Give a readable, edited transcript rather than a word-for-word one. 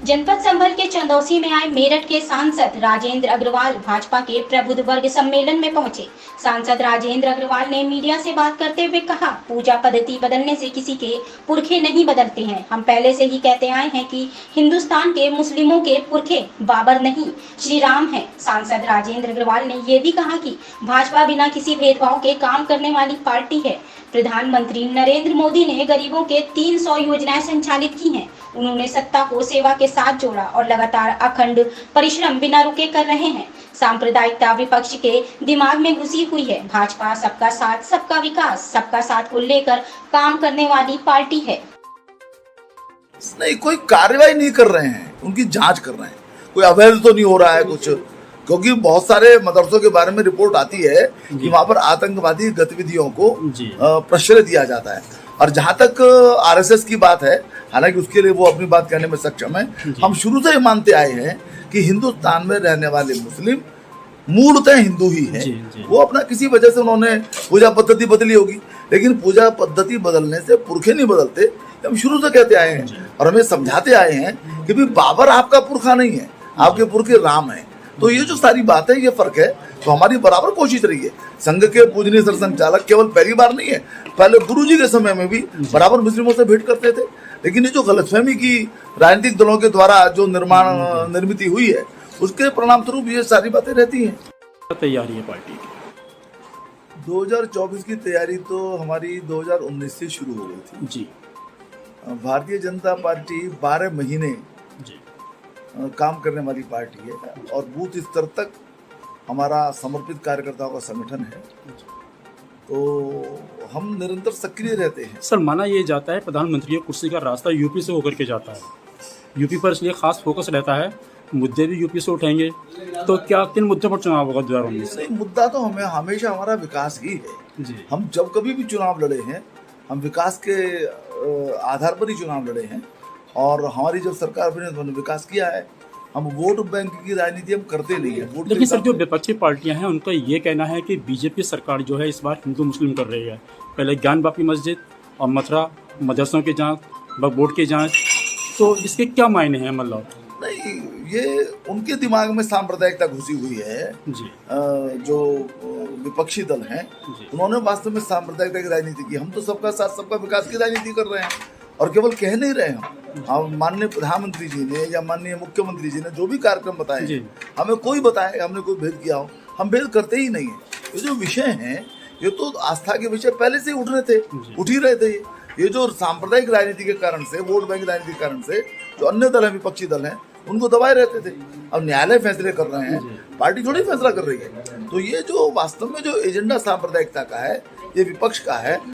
जनपद संभल के चंदौसी में आए मेरठ के सांसद राजेंद्र अग्रवाल भाजपा के प्रबुद्ध वर्ग सम्मेलन में पहुंचे। सांसद राजेंद्र अग्रवाल ने मीडिया से बात करते हुए कहा, पूजा पद्धति बदलने से किसी के पुरखे नहीं बदलते हैं। हम पहले से ही कहते आए हैं कि हिंदुस्तान के मुस्लिमों के पुरखे बाबर नहीं, श्री राम हैं। सांसद राजेंद्र अग्रवाल ने ये भी कहा कि भाजपा बिना किसी भेदभाव के काम करने वाली पार्टी है। प्रधानमंत्री नरेंद्र मोदी ने गरीबों के 300 योजनाएं संचालित की हैं। उन्होंने सत्ता को सेवा के साथ जोड़ा और लगातार अखंड परिश्रम बिना रुके कर रहे हैं। सांप्रदायिकता विपक्ष के दिमाग में घुसी हुई है। भाजपा सबका साथ, सबका विकास, सबका साथ को लेकर काम करने वाली पार्टी है। नहीं, कोई कार्रवाई नहीं कर रहे हैं, उनकी जांच कर रहे हैं। कोई अवैध तो नहीं हो रहा है कुछ, क्योंकि बहुत सारे मदरसों के बारे में रिपोर्ट आती है कि वहां पर आतंकवादी गतिविधियों को प्रश्रय दिया जाता है। और जहां तक आरएसएस की बात है, हालांकि उसके लिए वो अपनी बात कहने में सक्षम है, हम शुरू से ही मानते आए हैं कि हिंदुस्तान में रहने वाले मुस्लिम मूलतः हिंदू ही है। वो अपना किसी वजह से उन्होंने पूजा पद्धति बदली होगी, लेकिन पूजा पद्धति बदलने से पुरखे नहीं बदलते। हम शुरू से कहते आए हैं और हमें समझाते आए हैं कि भाई बाबर आपका पुरखा नहीं है, आपके पुरखे राम है। तो ये जो सारी बात है, ये फर्क है। तो हमारी बराबर कोशिश रही है। संघ के पूजनीय सरसंघचालक केवल पहली बार नहीं है, पहले गुरुजी के समय में भी बराबर मुस्लिमों से भेंट करते थे। लेकिन ये जो गलतफहमी की राजनीतिक दलों के द्वारा जो निर्मित हुई है, उसके परिणाम स्वरूप ये सारी बातें रहती हैं। तैयारी है पार्टी की 2024 की तैयारी तो हमारी 2019 से शुरू हो गई थी जी। भारतीय जनता पार्टी 12 महीने काम करने वाली पार्टी है और बूथ स्तर तक हमारा समर्पित कार्यकर्ताओं का संगठन है। तो हम निरंतर सक्रिय रहते हैं। सर, माना ये जाता है प्रधानमंत्री की कुर्सी का रास्ता यूपी से होकर के जाता है। यूपी पर इसलिए खास फोकस रहता है, मुद्दे भी यूपी से उठेंगे। तो क्या किन मुद्दों पर चुनाव होगा 2019? नहीं, मुद्दा तो हमें हमेशा हमारा विकास ही है जी। हम जब कभी भी चुनाव लड़े हैं, हम विकास के आधार पर ही चुनाव लड़े हैं। और हमारी जब सरकार बनी तो हमने विकास किया है। हम वोट बैंक की राजनीति हम करते नहीं है। लेकिन सर, जो विपक्षी पार्टियां हैं उनका ये कहना है कि बीजेपी सरकार जो है इस बार हिंदू मुस्लिम कर रही है। पहले ज्ञान वापी मस्जिद और मथुरा मदरसों की जांच, बोर्ड की जांच, तो इसके क्या मायने हैं? मतलब नहीं, ये उनके दिमाग में सांप्रदायिकता घुसी हुई है जी। जो विपक्षी दल हैं, उन्होंने वास्तव में सांप्रदायिकता की राजनीति की। हम तो सबका साथ सबका विकास की राजनीति कर रहे हैं और केवल कह नहीं रहे हम माननीय प्रधानमंत्री जी ने या माननीय मुख्यमंत्री जी ने जो भी कार्यक्रम बताए, हमें कोई बताए हमने कोई भेद किया हो, हम भेद करते ही नहीं है। ये जो विषय हैं, ये तो आस्था के विषय पहले से उठ ही रहे थे। ये जो सांप्रदायिक राजनीति के कारण से, वोट बैंक राजनीति के कारण से जो अन्य दल हैं, विपक्षी दल हैं, उनको दबाए रहते थे। अब न्यायालय फैसले कर रहे हैं, पार्टी थोड़ी फैसला कर रही है। तो ये जो वास्तव में जो एजेंडा सांप्रदायिकता का है, ये विपक्ष का है।